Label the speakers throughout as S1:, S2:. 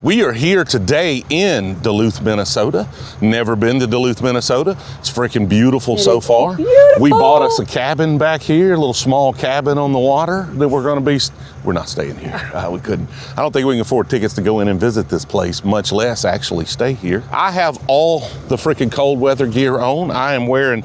S1: We are here today in Duluth, Minnesota. Never been to Duluth, Minnesota. It's freaking beautiful so far.
S2: Beautiful.
S1: We bought us a cabin back here, a little small cabin on the water that we're gonna be, we're not staying here. We couldn't. I don't think we can afford tickets to go in and visit this place, much less actually stay here. I have all the freaking cold weather gear on. I am wearing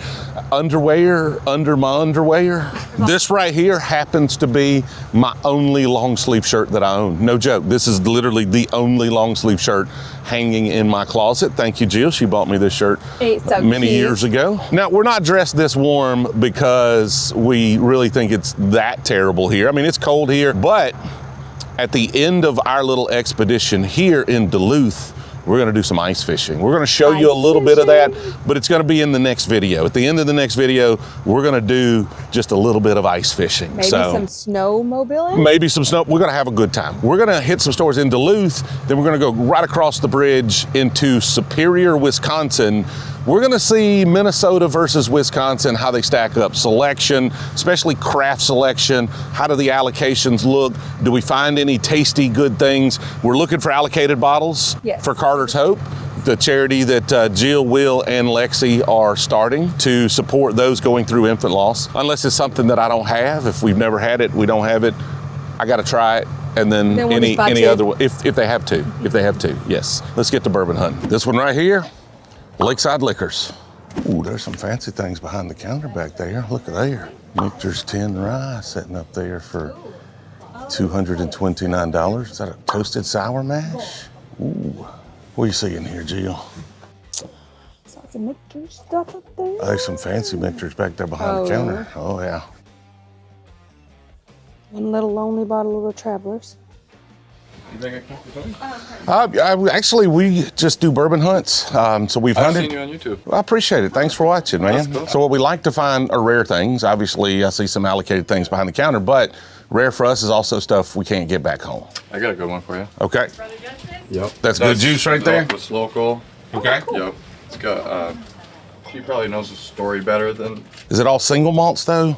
S1: underwear under my underwear. This right here happens to be my only long sleeve shirt that I own. No joke, this is literally the only long sleeve shirt hanging in my closet. Thank you, Jill. She bought me this shirt many years ago. Now, we're not dressed this warm because we really think it's that terrible here. I mean, it's cold here, but at the end of our little expedition here in Duluth, we're gonna do some ice fishing. We're gonna show you a little bit of that, but it's gonna be in the next video. At the end of the next video, we're gonna do just a little bit of ice fishing.
S2: Maybe some snowmobiling?
S1: Maybe some snow. We're gonna have a good time. We're gonna hit some stores in Duluth, then we're gonna go right across the bridge into Superior, Wisconsin. We're gonna see Minnesota versus Wisconsin, how they stack up. Selection, especially craft selection. How do the allocations look? Do we find any tasty, good things? We're looking for allocated bottles for Carter's Hope, the charity that Jill, Will, and Lexi are starting to support those going through infant loss. Unless it's something that I don't have. If we've never had it, we don't have it, I gotta try it. And then
S2: we'll
S1: any other, if they have to, yes. Let's get to bourbon hunting. This one right here, Lakeside Liquors. Ooh, there's some fancy things behind the counter back there. Look at there. Michter's 10 Rye sitting up there for $229. Is that a toasted sour mash? Ooh. What are you seeing here, Jill?
S2: Some Michter stuff up there.
S1: There's some fancy Michter's back there behind the counter. Oh, yeah.
S2: One little lonely bottle of the Travelers.
S3: You think I can
S1: Actually, we just do bourbon hunts. So we've hunted.
S3: I've seen you on YouTube.
S1: I appreciate it. Thanks for watching, man.
S3: That's cool.
S1: So what we like to find are rare things. Obviously, I see some allocated things behind the counter, but rare for us is also stuff we can't get back home.
S3: I got a good one for you.
S1: Okay.
S3: Yep.
S1: That's good juice right there?
S3: It's local.
S1: Okay.
S3: Yep. It's got, she probably knows the story better than...
S1: Is it all single malts, though?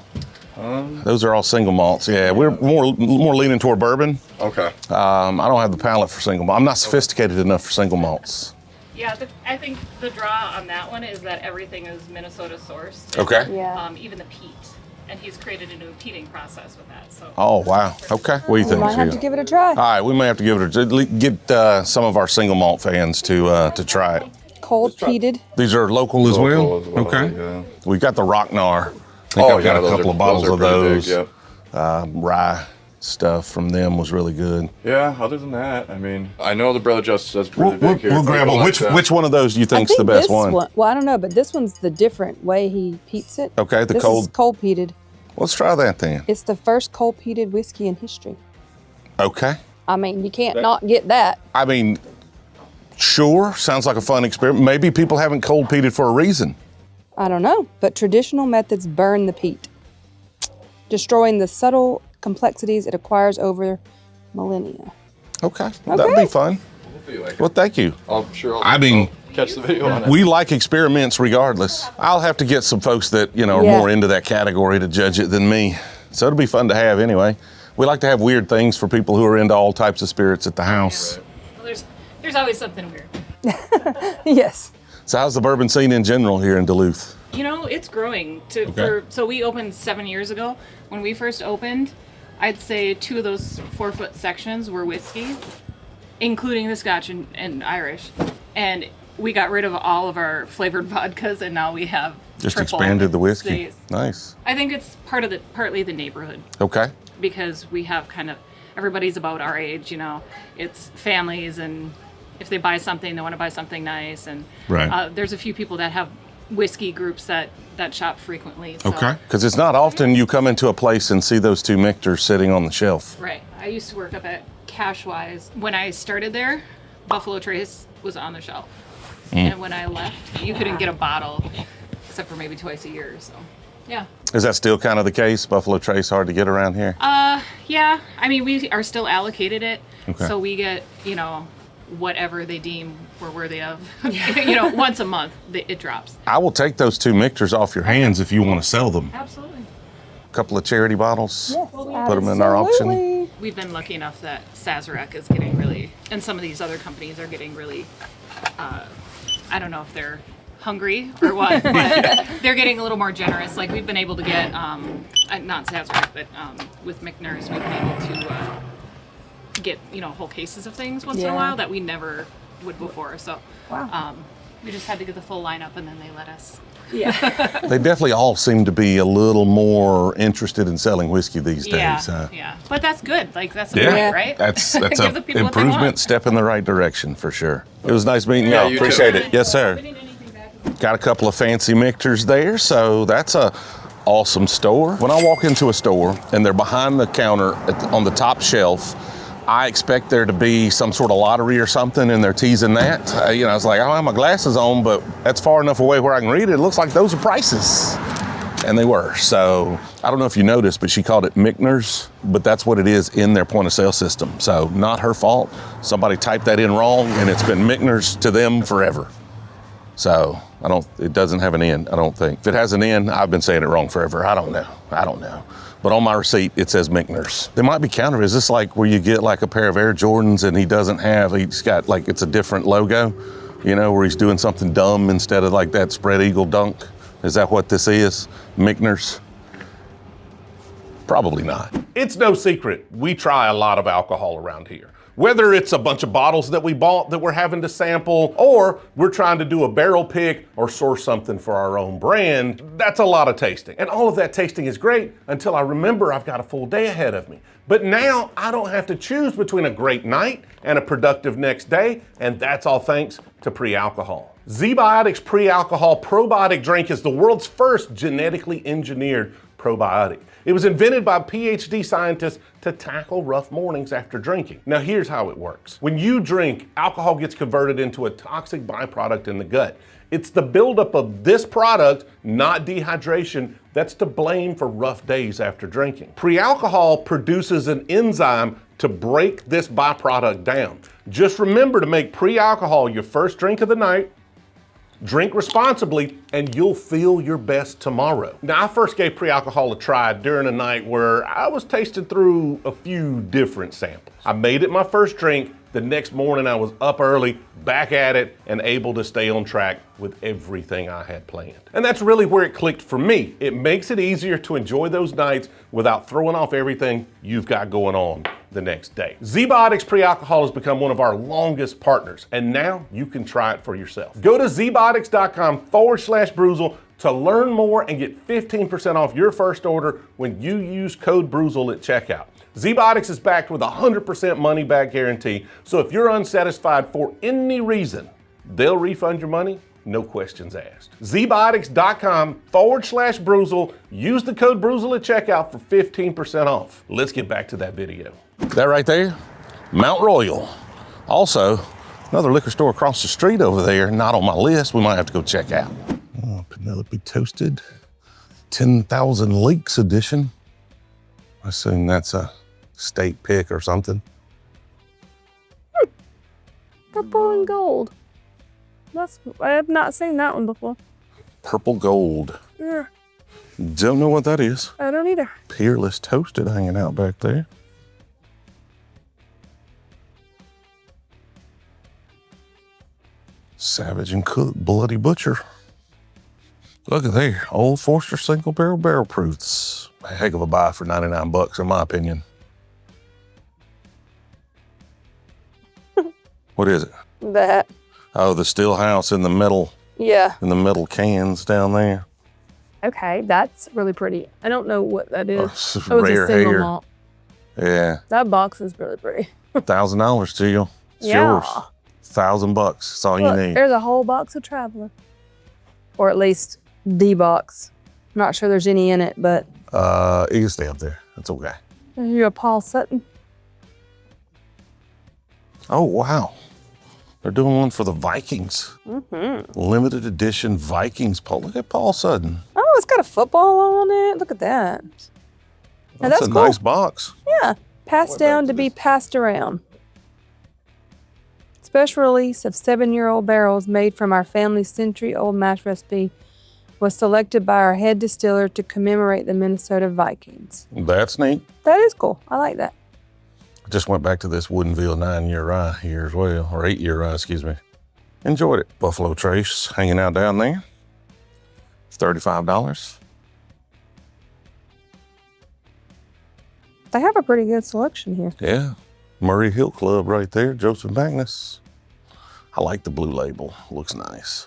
S1: Those are all single malts. Yeah, we're more leaning toward bourbon.
S3: Okay.
S1: I don't have the palate for single malt. I'm not sophisticated enough for single malts.
S4: Yeah, I think the draw on that one is that everything is Minnesota sourced.
S1: Okay.
S2: Yeah.
S4: Even the peat. And he's created a new peating process with that. So.
S1: Oh, wow. Okay. What do you think,
S2: Might have
S1: Jill?
S2: to give it a try.
S1: All right, we may have to give it a get some of our single malt fans to try it.
S2: Cold peated.
S1: These are local as well?
S3: Local as well,
S1: Okay.
S3: yeah.
S1: We've got the Rocknar. I think I've got a couple of bottles of those.
S3: Big,
S1: Rye stuff from them was really good.
S3: yeah, other than that, I mean, I know the Brother Justice is pretty big here.
S1: We'll grab one. Which one of those do you
S2: I
S1: think's
S2: think
S1: the best
S2: this
S1: one?
S2: Well, I don't know, but this one's the different way he peats it.
S1: Okay, the
S2: this
S1: cold.
S2: is cold peated.
S1: Let's try that then.
S2: It's the first cold peated whiskey in history.
S1: Okay.
S2: I mean, you can't not get that.
S1: I mean, sure, sounds like a fun experiment. Maybe people haven't cold peated for a reason.
S2: I don't know, but traditional methods burn the peat, destroying the subtle complexities it acquires over millennia.
S1: Okay, that'd be fun. Well, thank you.
S3: I'm sure
S1: I mean,
S3: I'll catch the video on it.
S1: we like experiments regardless. I'll have to get some folks that, are more into that category to judge it than me. So it'll be fun to have anyway. We like to have weird things for people who are into all types of spirits at the house.
S4: Well, there's always something weird.
S2: Yes.
S1: So how's the bourbon scene in general here in Duluth?
S4: It's growing.
S1: Okay.
S4: So we opened 7 years ago. When we first opened, I'd say 2 of those 4-foot sections were whiskey, including the Scotch and Irish. And we got rid of all of our flavored vodkas, and now we have
S1: Just
S4: triple
S1: expanded the whiskey.
S4: stays.
S1: Nice.
S4: I think it's partly the neighborhood.
S1: Okay.
S4: Because we have everybody's about our age, it's families, and if they buy something, they want to buy something nice. And
S1: Right.
S4: there's a few people that have whiskey groups that shop frequently. So.
S1: Okay. Because it's not often you come into a place and see those 2 Michters sitting on the shelf.
S4: Right. I used to work up at Cashwise. When I started there, Buffalo Trace was on the shelf. And when I left, you couldn't get a bottle except for maybe twice a year. So, yeah.
S1: Is that still kind of the case? Buffalo Trace hard to get around here?
S4: Yeah. I mean, we are still allocated it.
S1: Okay.
S4: So we get, whatever they deem we're worthy of. Once a month, it drops.
S1: I will take those 2 Michters off your hands if you want to sell them.
S4: Absolutely.
S1: A couple of charity bottles.
S2: Yes,
S1: Put them in our auction.
S2: absolutely.
S4: We've been lucky enough that Sazerac is getting really and some of these other companies are getting really, I don't know if they're hungry or what, but they're getting a little more generous. Like we've been able to get, not Sazerac, but with McNurse, we've been able to get, whole cases of things once in a while that we never would before. So we just had to get the full lineup, and then they let us.
S2: Yeah.
S1: They definitely all seem to be a little more interested in selling whiskey these days.
S4: Yeah. But that's good. Like, that's the point, right?
S1: That's
S4: Give
S1: a
S4: the people what they
S1: improvement,
S4: want.
S1: step in the right direction for sure. It was nice meeting y'all.
S3: you
S1: Appreciate
S3: too.
S1: it. Yes, sir. Got a couple of fancy mixers there, so that's a awesome store. When I walk into a store and they're behind the counter on the top shelf, I expect there to be some sort of lottery or something, and they're teasing that. I was like, I don't have my glasses on, but that's far enough away where I can read it. It looks like those are prices. And they were. So I don't know if you noticed, but she called it Michner's, but that's what it is in their point of sale system. So not her fault. Somebody typed that in wrong, and it's been Michner's to them forever. So it doesn't have an end, I don't think. If it has an end, I've been saying it wrong forever. I don't know. But on my receipt, it says Michner's. They might be counterfeit. Is this like where you get like a pair of Air Jordans and he's got like, it's a different logo, where he's doing something dumb instead of like that spread eagle dunk? Is that what this is? Michner's? Probably not. It's no secret, we try a lot of alcohol around here. Whether it's a bunch of bottles that we bought that we're having to sample, or we're trying to do a barrel pick or source something for our own brand, that's a lot of tasting. And all of that tasting is great until I remember I've got a full day ahead of me. But now I don't have to choose between a great night and a productive next day, and that's all thanks to pre-alcohol. ZBiotics Pre-Alcohol Probiotic Drink is the world's first genetically engineered probiotic. It was invented by PhD scientists to tackle rough mornings after drinking. Now here's how it works. When you drink, alcohol gets converted into a toxic byproduct in the gut. It's the buildup of this product, not dehydration, that's to blame for rough days after drinking. Pre-alcohol produces an enzyme to break this byproduct down. Just remember to make pre-alcohol your first drink of the night. Drink responsibly, and you'll feel your best tomorrow. Now, I first gave pre-alcohol a try during a night where I was tasting through a few different samples. I made it my first drink. The next morning, I was up early, back at it, and able to stay on track with everything I had planned. And that's really where it clicked for me. It makes it easier to enjoy those nights without throwing off everything you've got going on the next day. ZBiotics Pre-Alcohol has become one of our longest partners, and now you can try it for yourself. Go to zbiotics.com/Brewzle to learn more and get 15% off your first order when you use code Brewzle at checkout. ZBiotics is backed with a 100% money-back guarantee, so if you're unsatisfied for any reason, they'll refund your money, no questions asked. zbiotics.com/Brewzle. Use the code Brewzle at checkout for 15% off. Let's get back to that video. That right there, Mount Royal. Also, another liquor store across the street over there, not on my list, we might have to go check out. Oh, Penelope Toasted, 10,000 Leaks edition. I assume that's a state pick or something.
S2: Purple and gold. I have not seen that one before.
S1: Purple gold.
S2: Yeah,
S1: Don't know what that is.
S2: I don't either.
S1: Peerless Toasted hanging out back there. Savage and Cook Bloody Butcher. Look at there, Old Forester single barrel proofs. A heck of a buy for 99 bucks in my opinion. What is it?
S2: That.
S1: Oh, the still house in the metal cans down there.
S2: Okay, that's really pretty. I don't know what that is.
S1: It's
S2: Oh, it's
S1: rare
S2: a single
S1: hair.
S2: malt.
S1: Yeah,
S2: That box is really pretty.
S1: $1,000 to you. It's
S2: Yeah.
S1: yours. $1,000 bucks. That's all
S2: Look,
S1: you need.
S2: there's a whole box of Traveler. Or at least the box. I'm not sure there's any in it, but
S1: You can stay up there. That's okay.
S2: you're a Paul Sutton.
S1: Oh wow, they're doing one for the Vikings. Limited edition Vikings. Look at Paul Sutton.
S2: Oh, it's got a football on it. Look at that. Now,
S1: That's
S2: that's
S1: a
S2: cool.
S1: nice box.
S2: Yeah, passed down to be passed around. Special release of 7-year-old barrels made from our family's century-old mash recipe was selected by our head distiller to commemorate the Minnesota Vikings.
S1: That's neat.
S2: That is cool. I like that.
S1: I just went back to this Woodinville 9-year rye here as well, or 8-year rye, excuse me. Enjoyed it. Buffalo Trace hanging out down there. $35.
S2: They have a pretty good selection here.
S1: Yeah. Murray Hill Club right there, Joseph Magnus. I like the blue label, looks nice.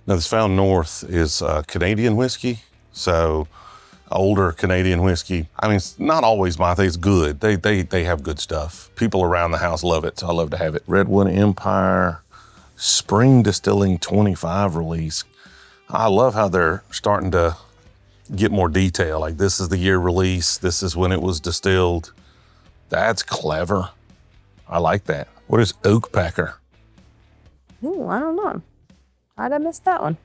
S1: Now this Found North is Canadian whiskey, so older Canadian whiskey. I mean, it's not always my thing, it's good. They have good stuff. People around the house love it, so I love to have it. Redwood Empire Spring Distilling 25 release. I love how they're starting to get more detail. Like this is the year release, this is when it was distilled. That's clever. I like that. What is Oak Packer?
S2: Ooh, I don't know. I'd have missed that one.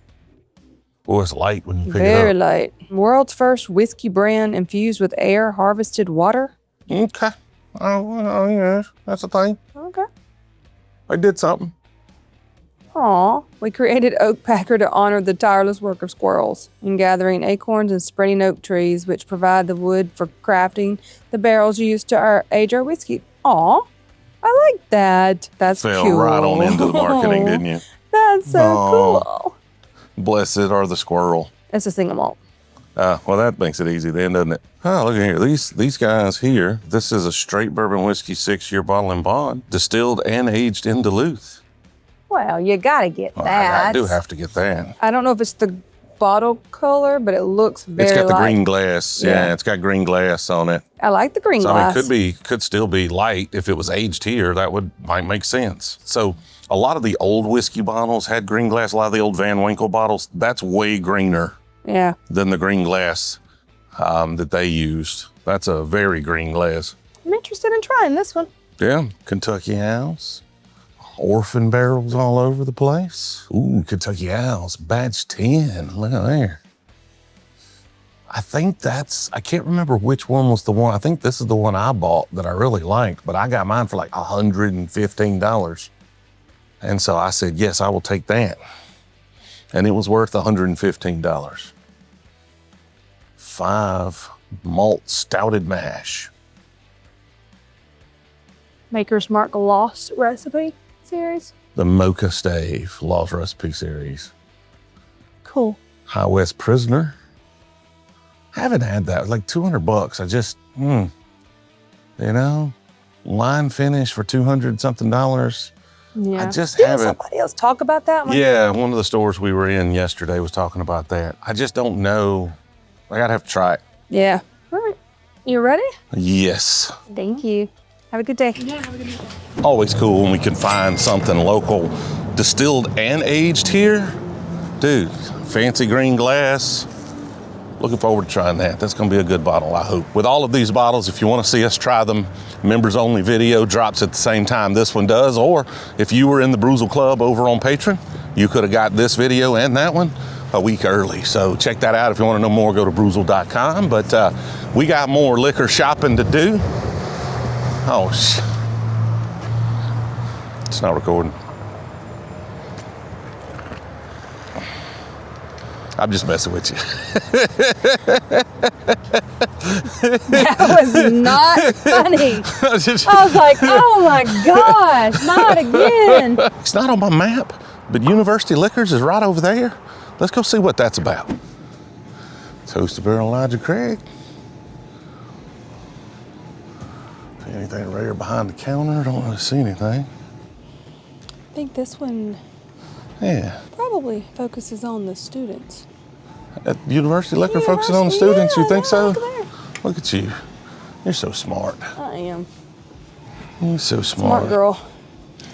S1: Boy, it's light when you pick it
S2: Very
S1: up.
S2: light. World's first whiskey brand infused with air harvested water.
S1: Okay. Oh, yes, that's a thing.
S2: Okay.
S1: I did something.
S2: Aw, we created Oak Packer to honor the tireless work of squirrels in gathering acorns and spreading oak trees, which provide the wood for crafting the barrels used to age our whiskey. Aw, I like that. That's
S1: Fell
S2: cool.
S1: right on into the marketing, didn't you?
S2: That's so
S1: Aw.
S2: cool.
S1: Blessed are the squirrel.
S2: It's a single malt.
S1: Well, that makes it easy then, doesn't it? Oh, look at here. These guys here, this is a straight bourbon whiskey 6-year bottle and bond, distilled and aged in Duluth.
S2: Well, you gotta get that.
S1: I do have to get that.
S2: I don't know if it's the bottle color, but it looks very
S1: It's got the
S2: light.
S1: green glass. Yeah,
S2: Yeah.
S1: it's got green glass on it.
S2: I like the green
S1: So
S2: glass.
S1: I mean, could still be light. If it was aged here, that might make sense. So a lot of the old whiskey bottles had green glass. A lot of the old Van Winkle bottles, that's way greener
S2: Yeah.
S1: than the green glass that they used. That's a very green glass.
S2: I'm interested in trying this one.
S1: Yeah, Kentucky Owls. Orphan barrels all over the place. Ooh, Kentucky Owls, batch 10. Look at there. I think I can't remember which one was the one. I think this is the one I bought that I really liked, but I got mine for like $115. And so I said, yes, I will take that. And it was worth $115. 5 malt stouted mash.
S2: Maker's Mark Lost Recipe series.
S1: The Mocha Stave Lost Recipe Series.
S2: Cool.
S1: High West Prisoner. Haven't had that. It was like $200. I just, you know, line finish for $200 something.
S2: Yeah.
S1: I just
S2: Didn't
S1: haven't.
S2: somebody else talk about that one?
S1: Yeah, one of the stores we were in yesterday was talking about that. I just don't know. I gotta have to try it.
S2: Yeah. All right. You ready?
S1: Yes.
S2: Thank you. Have a good day.
S1: Always cool when we can find something local, distilled and aged here. Dude, fancy green glass. Looking forward to trying that. That's gonna be a good bottle, I hope. With all of these bottles, if you wanna see us try them, members only video drops at the same time this one does, or if you were in the Brewzle Club over on Patreon, you could have got this video and that one a week early. So check that out. If you wanna know more, go to brewzle.com. But we got more liquor shopping to do. Oh, it's not recording. I'm just messing with you.
S2: That was not funny. I was like, oh my gosh, not again.
S1: It's not on my map, but University Liquors is right over there. Let's go see what that's about. Toast the Barrel Elijah Craig. Anything rare behind the counter? Don't really see anything.
S2: I think this one
S1: Yeah.
S2: probably focuses on the students.
S1: At University Liquor focusing on the
S2: University,
S1: students, you think
S2: yeah,
S1: so?
S2: look there.
S1: Look at you. You're so smart.
S2: I am.
S1: You're so smart.
S2: Smart girl.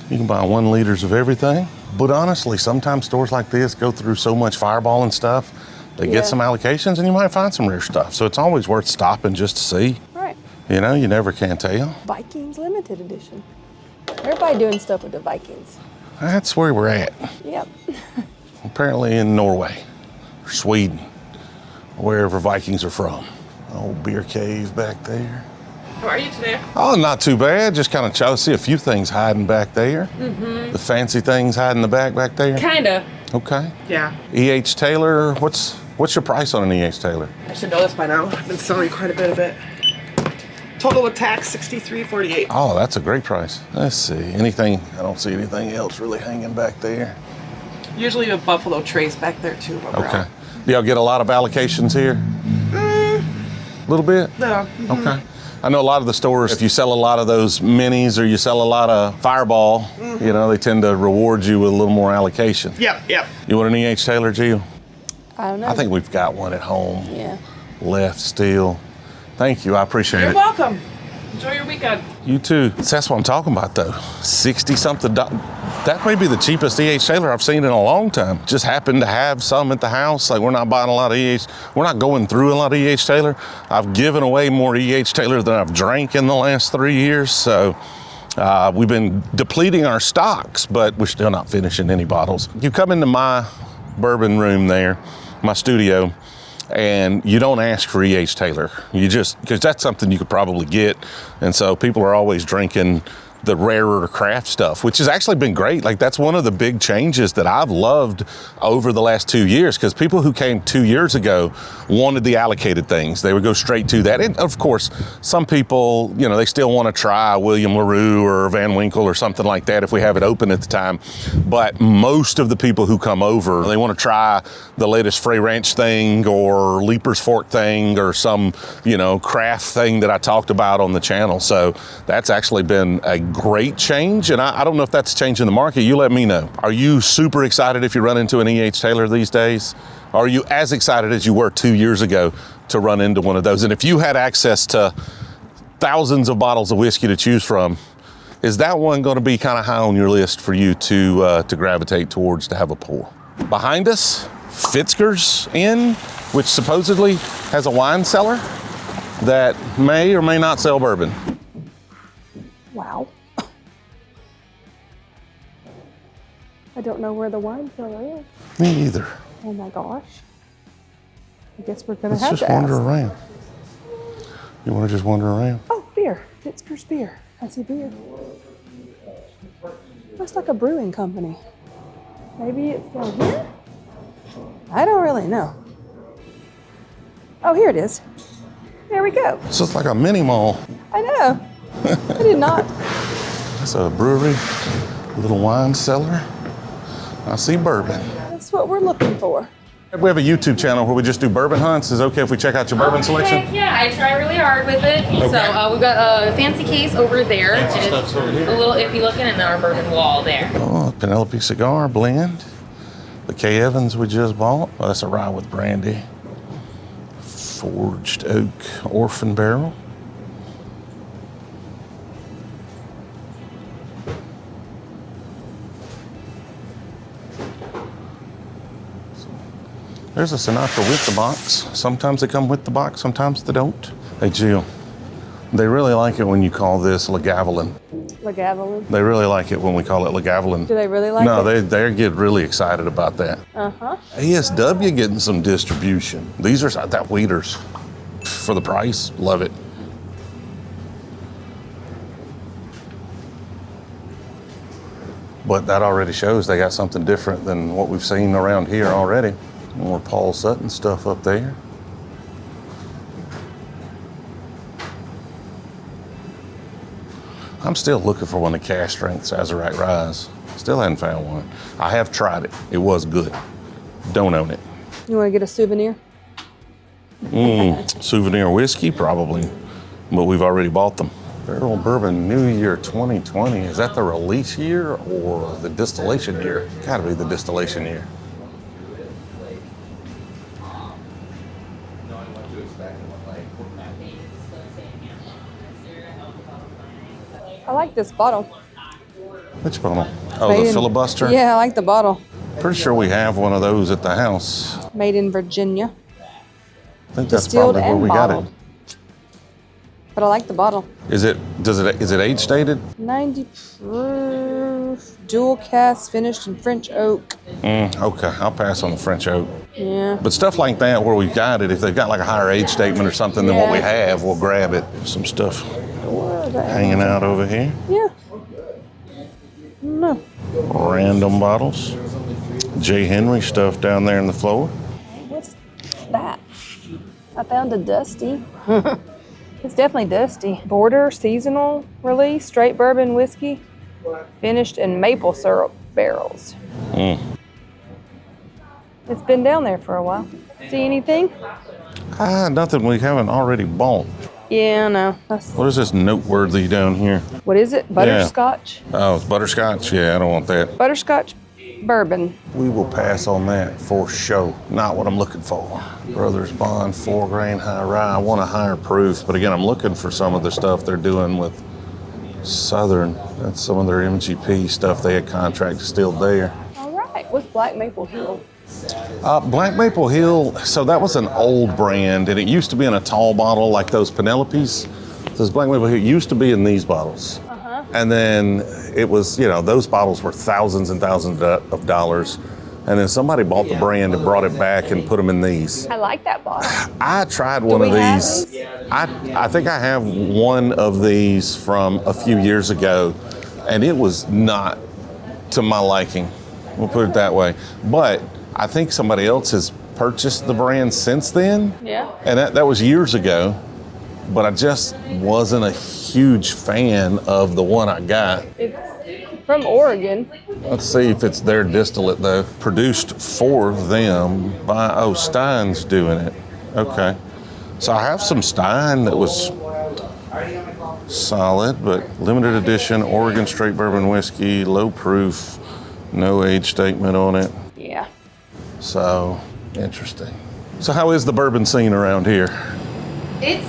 S1: You can buy 1 liters of everything. But honestly, sometimes stores like this go through so much Fireball and stuff, they
S2: Yeah.
S1: get some allocations and you might find some rare stuff. So it's always worth stopping just to see.
S2: Right.
S1: You know, you never can tell.
S2: Vikings limited edition. Everybody doing stuff with the Vikings.
S1: That's where we're at.
S2: Yep.
S1: Apparently in Norway, or Sweden, wherever Vikings are from. Old beer cave back there.
S4: How are you today?
S1: Oh, not too bad. Just kind of try to see a few things hiding back there. Mm-hmm. The fancy things hiding in the back there.
S4: Kinda.
S1: Okay.
S4: Yeah.
S1: E.H. Taylor, what's your price on an E.H. Taylor?
S5: I should know this by now. I've been selling quite a bit of it. Total with tax, $63.48.
S1: Oh, that's a great price. Let's see. Anything? I don't see anything else really hanging back there.
S5: Usually you have buffalo trays back there too. But
S1: Okay. Do y'all get a lot of allocations here? A little bit?
S5: Yeah.
S1: Okay. I know a lot of the stores, if you sell a lot of those minis or you sell a lot of Fireball, you know, they tend to reward you with a little more allocation.
S5: Yep.
S1: You want an E.H. Taylor, Jill?
S2: I don't know.
S1: I think we've got one at home
S2: Yeah.
S1: left still. Thank you. I appreciate
S5: You're
S1: it.
S5: welcome. Enjoy your weekend.
S1: You too. That's what I'm talking about, though. 60-something. That may be the cheapest E.H. Taylor I've seen in a long time. Just happened to have some at the house. Like, we're not buying a lot of E.H. We're not going through a lot of E.H. Taylor. I've given away more E.H. Taylor than I've drank in the last 3 years. So we've been depleting our stocks, but we're still not finishing any bottles. You come into my bourbon room there, my studio, and you don't ask for E.H. Taylor. You just, because that's something you could probably get. And so people are always drinking the rarer craft stuff, which has actually been great. Like, that's one of the big changes that I've loved over the last 2 years, because people who came 2 years ago wanted the allocated things. They would go straight to that. And of course, some people, you know, they still want to try William LaRue or Van Winkle or something like that if we have it open at the time. But most of the people who come over, they want to try the latest Frey Ranch thing or Leaper's Fork thing or some, you know, craft thing that I talked about on the channel. So that's actually been a great change, and I don't know if that's changing the market. You let me know. Are you super excited if you run into an E.H. Taylor these days? Are you as excited as you were 2 years ago to run into one of those? And if you had access to thousands of bottles of whiskey to choose from, is that one going to be kind of high on your list for you to gravitate towards to have a pour? Behind us, Fitzger's Inn, which supposedly has a wine cellar that may or may not sell bourbon.
S2: Wow. I don't know where the wine cellar is.
S1: Me either.
S2: Oh my gosh. I guess we're gonna
S1: Let's
S2: have
S1: just
S2: to
S1: wander
S2: ask.
S1: around. You want to just wander around?
S2: Oh, beer. Fitzger's beer. I see beer. Looks like a brewing company. Maybe it's down here? I don't really know. Oh, here it is. There we go.
S1: This is like a mini mall.
S2: I know. I did not.
S1: That's a brewery, a little wine cellar. I see bourbon.
S2: That's what we're looking for.
S1: We have a YouTube channel where we just do bourbon hunts. Is it okay if we check out your bourbon selection?
S6: Heck yeah, I try really hard with it.
S1: Okay.
S6: So we've got a fancy case over there.
S1: Fancy
S6: and
S1: stuff's over here.
S6: a little iffy looking, and our bourbon wall there.
S1: Oh, Penelope Cigar blend. The K. Evans we just bought. Oh, that's a rye with brandy. Forged oak orphan barrel. There's a Sinatra with the box. Sometimes they come with the box, sometimes they don't. Hey, Jill, they really like it when you call this Lagavulin.
S2: Lagavulin.
S1: They really like it when we call it Lagavulin.
S2: Do they really like
S1: No,
S2: it?
S1: they get really excited about that.
S2: Uh-huh.
S1: ASW getting some distribution. These are that Weeders for the price. Love it. But that already shows they got something different than what we've seen around here already. More Paul Sutton stuff up there. I'm still looking for one of the cash strength Sazerac Ryes. Still hadn't found one. I have tried it. It was good. Don't own it.
S2: You want to get a souvenir?
S1: Souvenir whiskey, probably. But we've already bought them. Barrel Bourbon New Year 2020. Is that the release year or the distillation year? Gotta be the distillation year.
S2: I like this bottle.
S1: Which bottle? Oh,
S2: Made
S1: the
S2: in-
S1: filibuster?
S2: Yeah, I like the bottle.
S1: Pretty sure we have one of those at the house.
S2: Made in Virginia.
S1: I think that's
S2: Distilled
S1: probably where
S2: and
S1: we
S2: bottled.
S1: got
S2: But I like the bottle.
S1: it. Is it age dated?
S2: 90 proof, dual cast, finished in French oak.
S1: Okay, I'll pass on the French oak.
S2: Yeah.
S1: But stuff like that where we've got it, if they've got like a higher age statement or something than what we have, we'll grab it. Some stuff hanging out over here.
S2: Yeah. No.
S1: Random bottles. J. Henry stuff down there in the floor.
S2: What's that? I found a Dusty. It's definitely dusty. Border seasonal release, straight bourbon whiskey, finished in maple syrup barrels. It's been down there for a while. See anything?
S1: Nothing we haven't already bought.
S2: Yeah, no.
S1: What is this noteworthy down here?
S2: What is it? Butterscotch?
S1: Oh, it's butterscotch? Yeah, I don't want that.
S2: Butterscotch bourbon.
S1: We will pass on that for show. Not what I'm looking for. Brothers Bond, 4 grain high rye. I want a higher proof, but again, I'm looking for some of the stuff they're doing with Southern. That's some of their MGP stuff they had contracted still there.
S2: All right. What's Black Maple Hill?
S1: Black Maple Hill, so that was an old brand, and it used to be in a tall bottle like those Penelopes. This Black Maple Hill used to be in these bottles. And then it was, those bottles were thousands and thousands of dollars. And then somebody bought the brand and brought it back and put them in these.
S2: I like that bottle.
S1: I tried one of these. I think I have one of these from a few years ago, and it was not to my liking. We'll put it that way. But I think somebody else has purchased the brand since then.
S2: Yeah.
S1: And that was years ago. But I just wasn't a huge fan of the one I got.
S2: It's from Oregon.
S1: Let's see if it's their distillate though. Produced for them by, Stein's doing it. Okay. So I have some Stein that was solid, but limited edition Oregon straight bourbon whiskey, low proof, no age statement on it.
S2: Yeah.
S1: So, interesting. So how is the bourbon scene around here?
S6: It's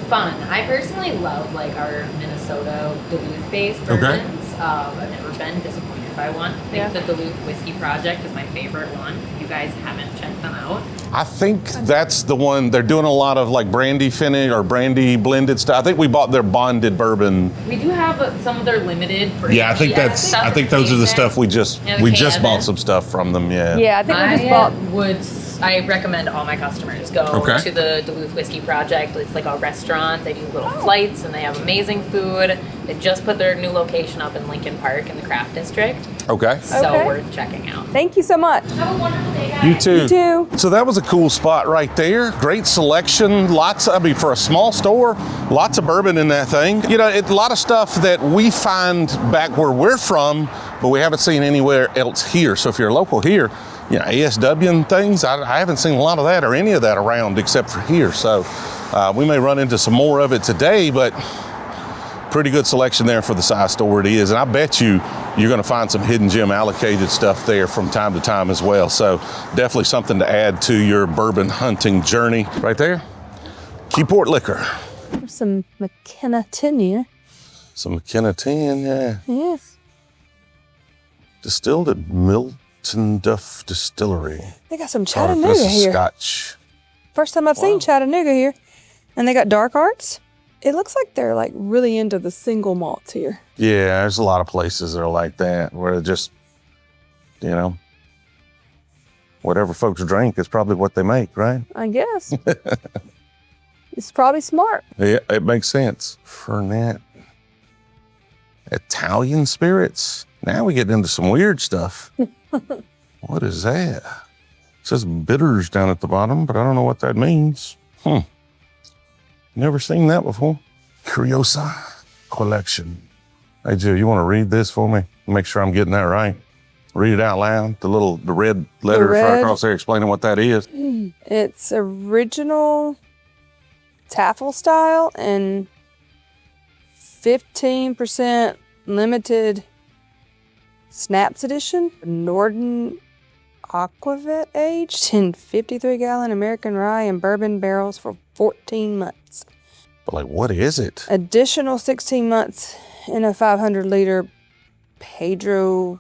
S6: fun. I personally love our Minnesota Duluth-based bourbons. I've never been disappointed by one. I think the Duluth Whiskey Project is my favorite one. If you guys haven't checked them out.
S1: I think that's the one. They're doing a lot of brandy finish or brandy blended stuff. I think we bought their bonded bourbon.
S6: We do have some of their limited brandy.
S1: Yeah, I think those are the stuff we just bought some stuff from them. Yeah.
S2: Yeah, I think we just bought.
S6: I recommend all my customers go to the Duluth Whiskey Project. It's like a restaurant. They do little flights and they have amazing food. They just put their new location up in Lincoln Park in the Craft District.
S1: Okay.
S6: So worth checking out.
S2: Thank you so much.
S6: Have a wonderful day, guys.
S1: You too.
S2: You too.
S1: So that was a cool spot right there. Great selection. For a small store, lots of bourbon in that thing. A lot of stuff that we find back where we're from, but we haven't seen anywhere else here. So if you're local here, ASW and things, I haven't seen a lot of that or any of that around except for here. So we may run into some more of it today, but pretty good selection there for the size store it is. And I bet you're going to find some hidden gem allocated stuff there from time to time as well. So definitely something to add to your bourbon hunting journey. Right there, Keyport Liquor.
S2: There's some McKenna tin here.
S1: Some McKenna tin, yeah.
S2: Yes.
S1: Distilled at Milton Duff Distillery.
S2: They got some Chattanooga here.
S1: Scotch.
S2: First time I've seen Chattanooga here. And they got dark arts. It looks like they're really into the single malts here.
S1: Yeah, there's a lot of places that are like that where it just, whatever folks drink is probably what they make, right?
S2: I guess. It's probably smart.
S1: Yeah, it makes sense. Fernet. Italian spirits. Now we get into some weird stuff. What is that? It says bitters down at the bottom, but I don't know what that means. Never seen that before. Curiosa Collection. Hey, Jill, you want to read this for me? Make sure I'm getting that right. Read it out loud. The red letter right across there explaining what that is.
S2: It's original Taffel style and 15% limited Snaps edition. Norden Aquavit aged in 53-gallon American rye and bourbon barrels for 14 months.
S1: But what is it?
S2: Additional 16 months in a 500-liter Pedro.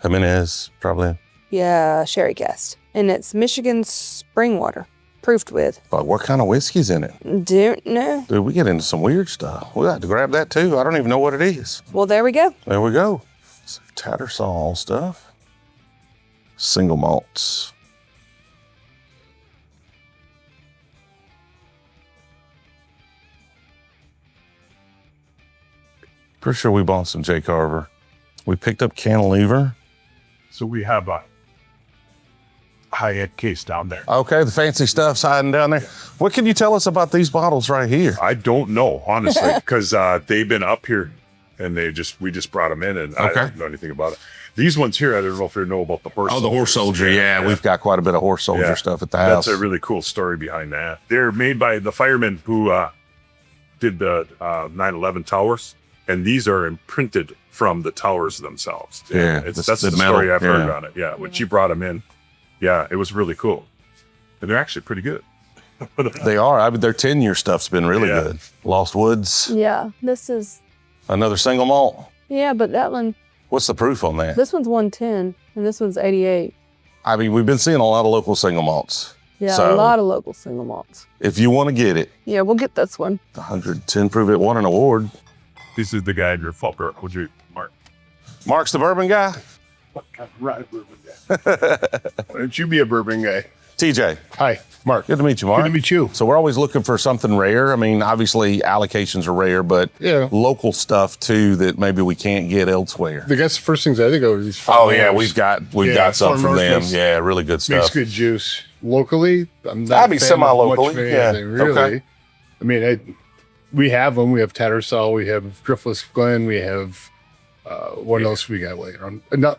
S1: Jimenez, probably.
S2: Yeah, sherry cast. And it's Michigan spring water, proofed with.
S1: But what kind of whiskey's in it?
S2: Don't know.
S1: Dude, we get into some weird stuff. We'll have to grab that too. I don't even know what it is.
S2: Well, there we go.
S1: There we go. Tattersall stuff. Single malts. Pretty sure we bought some J. Carver. We picked up Cantilever.
S7: So we have high-end case down there.
S1: Okay, the fancy stuff's hiding down there. What can you tell us about these bottles right here?
S7: I don't know, honestly, because they've been up here and we just brought them in and I don't know anything about it. These ones here, I don't know if you know about the horse.
S1: Oh, the horse soldier. Yeah, we've got quite a bit of horse soldier stuff at the house.
S7: That's a really cool story behind that. They're made by the firemen who did the 9/11 towers, and these are imprinted from the towers themselves.
S1: Yeah,
S7: that's
S1: the
S7: the
S1: metal,
S7: story I've heard on it. Yeah, when she brought them in, it was really cool. And they're actually pretty good.
S1: They are. I mean, their 10-year stuff's been really good. Lost Woods.
S2: Yeah, this is.
S1: Another single malt.
S2: Yeah, but that one.
S1: What's the proof on that?
S2: This one's 110, and this one's 88.
S1: I mean, we've been seeing a lot of local single malts.
S2: Yeah,
S1: So,
S2: a lot of local single malts.
S1: if you want to get it,
S2: Yeah, we'll get this one.
S1: 110 proof, it won an award.
S7: This is the guy in your folder. Would you, Mark?
S1: Mark's the bourbon guy.
S8: Right, bourbon guy. Why don't you be a bourbon guy?
S1: TJ,
S8: Hi, Mark.
S1: good to meet you, Mark.
S8: Good to meet you.
S1: So we're always looking for something rare. I mean, obviously allocations are rare, but local stuff too that maybe we can't get elsewhere.
S8: I guess the first things I think of are these.
S1: Oh yeah, we've got some
S8: Farm
S1: from them.
S8: Roasters.
S1: Yeah, really good stuff.
S8: Makes good juice. Locally, I'm not
S1: That'd be
S8: a fan of
S1: semi-locally,
S8: much of
S1: yeah.
S8: anything, really.
S1: Okay.
S8: I mean, we have them. We have Tattersall. We have Driftless Glen. We have what else we got later on? Not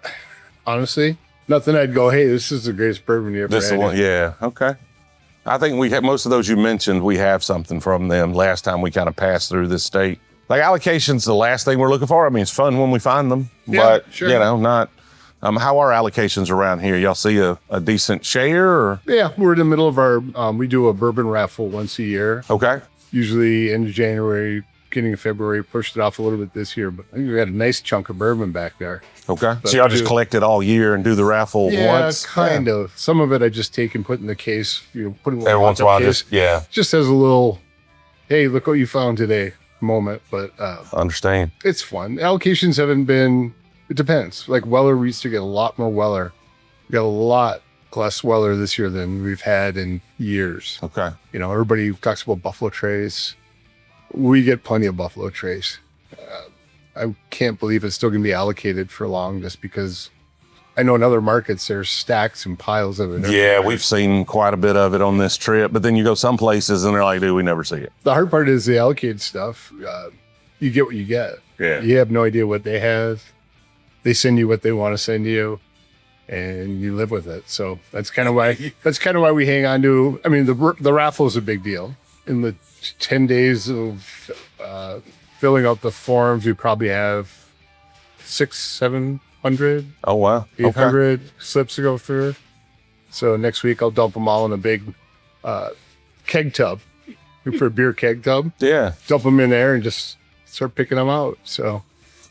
S8: honestly, nothing. I'd go, hey, this is the greatest bourbon you ever
S1: This
S8: had.
S1: one, yeah, okay. I think we have most of those you mentioned. We have something from them. Last time we kind of passed through this state. Like allocations, the last thing we're looking for. I mean, it's fun when we find them, but
S8: sure.
S1: you know, not. How are allocations around here? Y'all see a decent share? Or?
S8: Yeah, we're in the middle of our. We do a bourbon raffle once a year.
S1: Okay.
S8: Usually end of January, beginning of February. Pushed it off a little bit this year, but I think we got a nice chunk of bourbon back there.
S1: Okay.
S8: But
S1: So y'all just collect it all year and do the raffle once?
S8: Kind of. Some of it I just take and put in the case. Put in a
S1: Every once in a while,
S8: case. Just as a little, hey, look what you found today moment. But
S1: understand.
S8: it's fun. Allocations haven't been. It depends. Like Weller, we used to get a lot more Weller. We got a lot less Weller this year than we've had in years.
S1: Okay.
S8: Everybody talks about Buffalo Trace. We get plenty of Buffalo Trace. I can't believe it's still going to be allocated for long just because I know in other markets there's stacks and piles of it.
S1: Yeah, we've seen quite a bit of it on this trip, but then you go some places and they're like, dude, we never see it.
S8: The hard part is the allocated stuff. You get what you get.
S1: Yeah.
S8: You have no idea what they have. They send you what they want to send you, and you live with it. So that's kind of why we hang on to. I mean, the raffle is a big deal. In the 10 days of filling out the forms, we probably have 600-700.
S1: Oh wow,
S8: 800 slips to go through. So next week I'll dump them all in a big keg tub. For a beer keg tub.
S1: Yeah.
S8: Dump them in there and just start picking them out. So.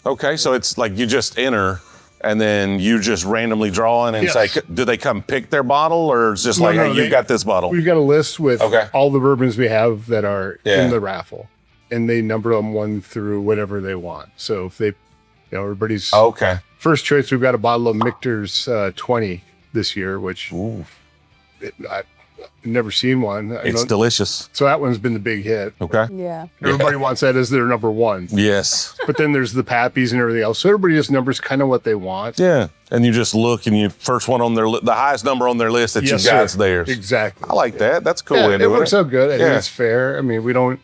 S1: Okay, so it's like you just enter and then you just randomly draw in and say, do they come pick their bottle or it's just hey, you got this bottle?
S8: We've got a list with all the bourbons we have that are in the raffle. And they number them 1 through whatever they want. So if they, everybody's first choice, we've got a bottle of Michter's 20 this year, which I've never seen one.
S1: It's delicious.
S8: So that one's been the big hit.
S1: Okay.
S2: Yeah.
S8: Everybody wants that as their number one.
S1: Yes.
S8: But then there's the Pappies and everything else. So everybody just numbers kind of what they want.
S1: Yeah. And you just look and you first one on their the highest number on their list that you got is theirs.
S8: Exactly.
S1: I like that. That's a cool.
S8: Yeah, it works out good. I think it's fair. I mean, we don't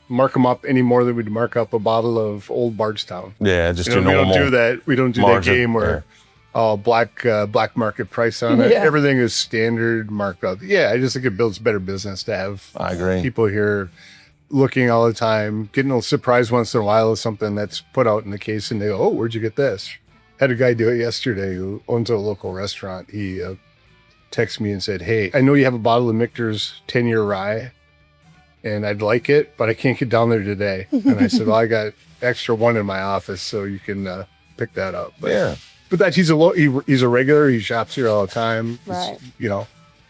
S8: mark them up any more than we'd mark up a bottle of Old Bardstown.
S1: Yeah, just your normal.
S8: We don't do that. We don't do that game where black market price on it. Everything is standard marked up. Yeah, I just think it builds better business to have people here looking all the time, getting a little surprised once in a while with something that's put out in the case and they go, oh, where'd you get this? Had a guy do it yesterday who owns a local restaurant. He texted me and said, hey, I know you have a bottle of Michter's 10-year rye and I'd like it, but I can't get down there today. And I said, well, I got extra one in my office so you can pick that up. But, but that he's a regular. He shops here all the time.
S2: Right.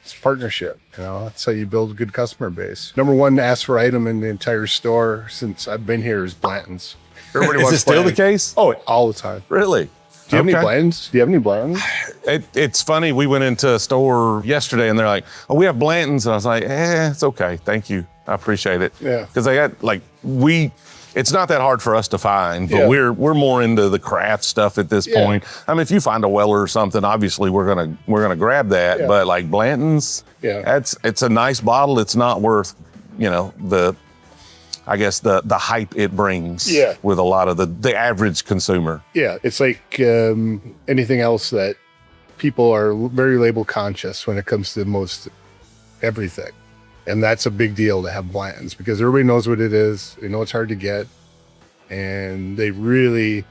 S8: It's partnership. That's how you build a good customer base. Number one asked for item in the entire store since I've been here is Blanton's. Everybody
S1: Is it still the case?
S8: Oh, all the time.
S1: Really?
S8: Do you have any Blantons? Do you have any Blantons?
S1: It's funny. We went into a store yesterday and they're like, oh, we have Blantons. And I was like, it's okay. Thank you. I appreciate it.
S8: Yeah.
S1: Because they got It's not that hard for us to find, but we're more into the craft stuff at this point. I mean, if you find a Weller or something, obviously we're gonna grab that. But like Blanton's, it's a nice bottle. It's not worth, the hype it brings with a lot of the average consumer.
S8: Yeah, it's like anything else that people are very label conscious when it comes to most everything. And that's a big deal to have Blanton's because everybody knows what it is. They know it's hard to get. And they really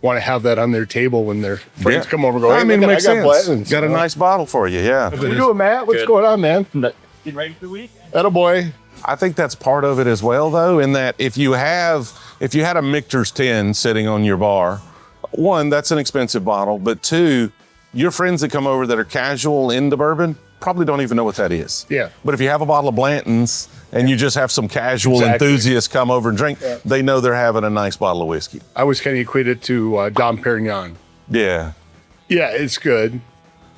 S8: want to have that on their table when their friends come over and go, hey,
S1: it makes sense.
S8: Blanton's.
S1: Got a nice bottle for you, yeah.
S8: What are you doing, Matt? What's going on, man?
S9: Getting ready for the week?
S8: Attaboy.
S1: I think that's part of it as well, though, in that if you had a Michter's 10 sitting on your bar, one, that's an expensive bottle, but two, your friends that come over that are casual into bourbon probably don't even know what that is.
S8: Yeah.
S1: But if you have a bottle of Blanton's and you just have some casual enthusiasts come over and drink, they know they're having a nice bottle of whiskey.
S8: I always kind of equate it to Dom Perignon.
S1: Yeah.
S8: Yeah, it's good.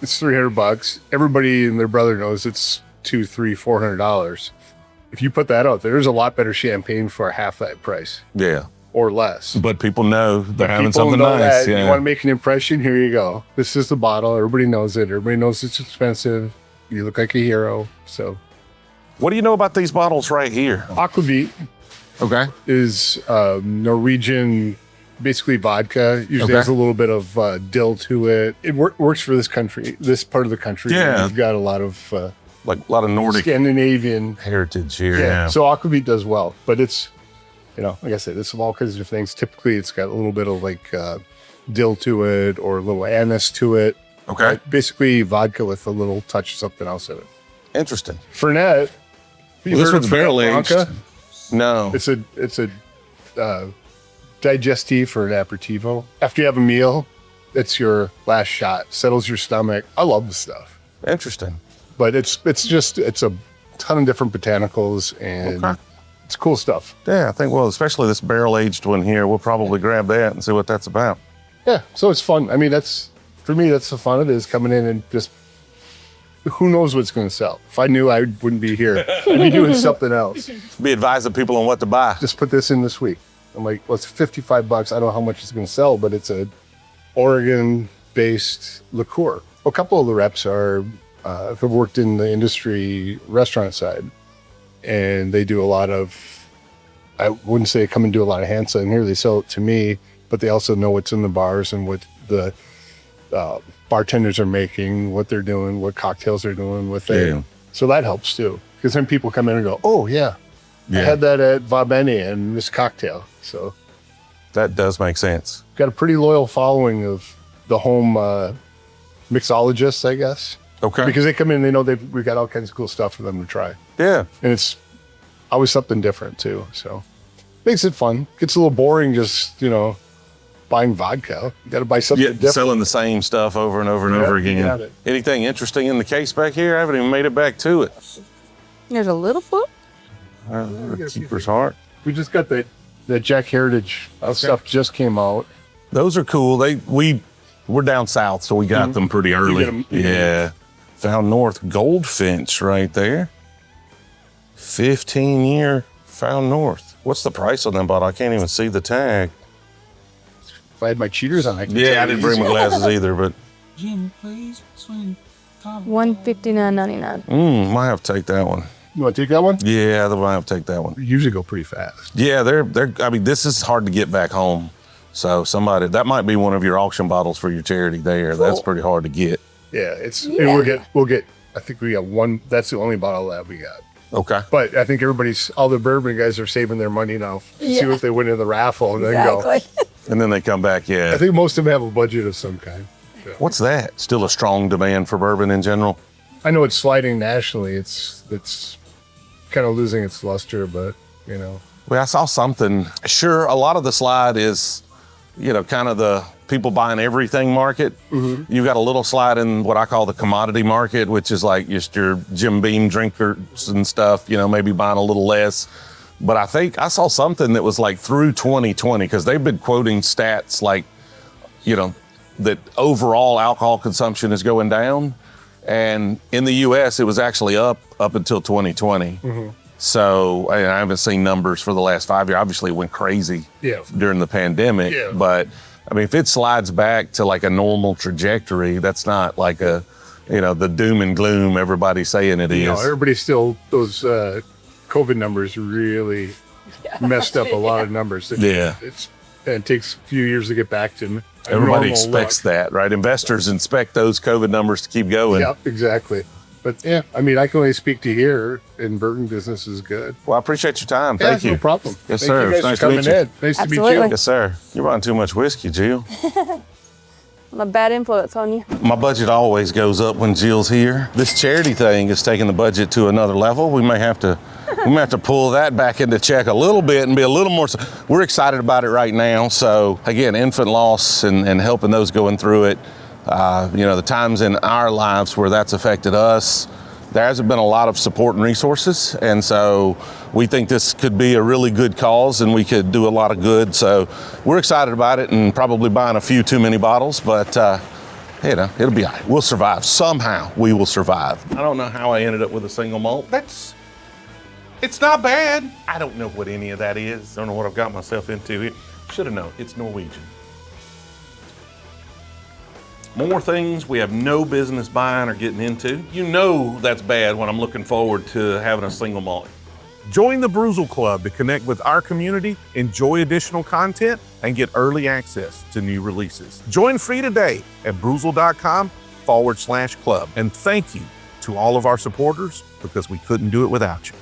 S8: It's $300. Everybody and their brother knows it's $200, $300, $400. If you put that out there's a lot better champagne for half that price.
S1: Yeah.
S8: Or less.
S1: But people know they're having something nice.
S8: You want to make an impression? Here you go. This is the bottle. Everybody knows it. Everybody knows it's expensive. You look like a hero. So,
S1: what do you know about these bottles right here?
S8: Aquavit.
S1: Okay.
S8: Is Norwegian, basically vodka. Usually has a little bit of dill to it. It works for this country, this part of the country.
S1: Yeah.
S8: You've got a lot of
S1: Nordic
S8: Scandinavian
S1: heritage here. Yeah.
S8: So Aquavit does well, but it's, like I said, it's all kinds of things. Typically, it's got a little bit of dill to it or a little anise to it.
S1: Okay.
S8: Basically, vodka with a little touch of something else in it.
S1: Interesting.
S8: Fernet.
S1: This one's barrel aged. No.
S8: It's a digestif for an aperitivo. After you have a meal, it's your last shot. Settles your stomach. I love the stuff.
S1: Interesting.
S8: But it's a ton of different botanicals and it's cool stuff.
S1: Yeah, I think, especially this barrel aged one here, we'll probably grab that and see what that's about.
S8: Yeah, so it's fun. I mean, for me, that's the fun of it, is coming in and just, who knows what's going to sell. If I knew, I wouldn't be here. I'd be doing something else.
S1: Be advising people on what to buy.
S8: Just put this in this week. I'm like, well, it's $55. I don't know how much it's going to sell, but it's a Oregon-based liqueur. A couple of the reps have worked in the industry restaurant side, and they do a lot of, I wouldn't say come and do a lot of hand selling here. They sell it to me, but they also know what's in the bars and what the bartenders are making, what they're doing, what cocktails they're doing with it. So that helps too, because then people come in and go, oh yeah, I had that at Va Bene and this cocktail. So
S1: that does make sense.
S8: Got a pretty loyal following of the home mixologists, I guess.
S1: Okay.
S8: Because they come in, they know we've got all kinds of cool stuff for them to try.
S1: Yeah.
S8: And it's always something different too. So makes it fun. Gets a little boring just, buying vodka. You got to buy something different.
S1: Selling the same stuff over and over and over again. Anything interesting in the case back here? I haven't even made it back to it.
S2: There's a little book.
S1: Keeper's Heart.
S8: We just got the Jack Heritage stuff just came out.
S1: Those are cool. We're down south, so we got them pretty early. Yeah. Found North Goldfinch right there. 15-year Found North. What's the price on that bottle? I can't even see the tag.
S8: If I had my cheaters on, I could
S1: I didn't bring my glasses either, but.
S2: Jimmy, please, $159.99.
S1: Might have to take that one.
S8: You want to take that one?
S1: Yeah, I might have to take that one.
S8: They usually go pretty fast.
S1: Yeah, this is hard to get back home. So that might be one of your auction bottles for your charity there. Cool. That's pretty hard to get.
S8: Yeah, and we'll get, I think we got one, that's the only bottle that we got.
S1: Okay.
S8: But I think all the bourbon guys are saving their money now. See what they win in the raffle and then go.
S1: And then they come back,
S8: I think most of them have a budget of some kind.
S1: Yeah. What's that? Still a strong demand for bourbon in general?
S8: I know it's sliding nationally. It's kind of losing its luster, but, Well,
S1: I saw something. Sure, a lot of the slide is, kind of the people buying everything market. Mm-hmm. You've got a little slide in what I call the commodity market, which is like just your Jim Beam drinkers and stuff, maybe buying a little less. But I think I saw something that was like through 2020, because they've been quoting stats like, that overall alcohol consumption is going down. And in the US, it was actually up until 2020. Mm-hmm. So I haven't seen numbers for the last 5 years. Obviously, it went crazy during the pandemic.
S8: Yeah.
S1: But I mean, if it slides back to like a normal trajectory, that's not like a, the doom and gloom everybody's saying it is.
S8: Everybody's still, those COVID numbers really messed up a lot of numbers. It takes a few years to get back to
S1: everybody expects that, right? Investors expect those COVID numbers to keep going.
S8: Yep, exactly. But yeah, I mean, I can only speak to here, and bourbon business is good.
S1: Well, I appreciate your time. Thank you.
S8: No problem.
S1: Yes,
S8: Thank
S1: sir.
S8: you guys
S1: It's nice
S8: for
S1: to
S8: coming
S1: meet you.
S8: in. Nice to meet you.
S2: Absolutely.
S1: Yes, sir. You're running too much whiskey, Jill.
S2: I'm a bad influence on you.
S1: My budget always goes up when Jill's here. This charity thing is taking the budget to another level. We may have to pull that back into check a little bit and be a little more. We're excited about it right now. So again, infant loss and helping those going through it. The times in our lives where that's affected us, there hasn't been a lot of support and resources. And so we think this could be a really good cause and we could do a lot of good. So we're excited about it and probably buying a few too many bottles, but it'll be all right. We'll survive. Somehow we will survive. I don't know how I ended up with a single malt. It's not bad. I don't know what any of that is. Don't know what I've got myself into here. Should have known. It's Norwegian. More things we have no business buying or getting into. You know that's bad when I'm looking forward to having a single malt.
S9: Join the Brewzle Club to connect with our community, enjoy additional content, and get early access to new releases. Join free today at brewzle.com/club. And thank you to all of our supporters, because we couldn't do it without you.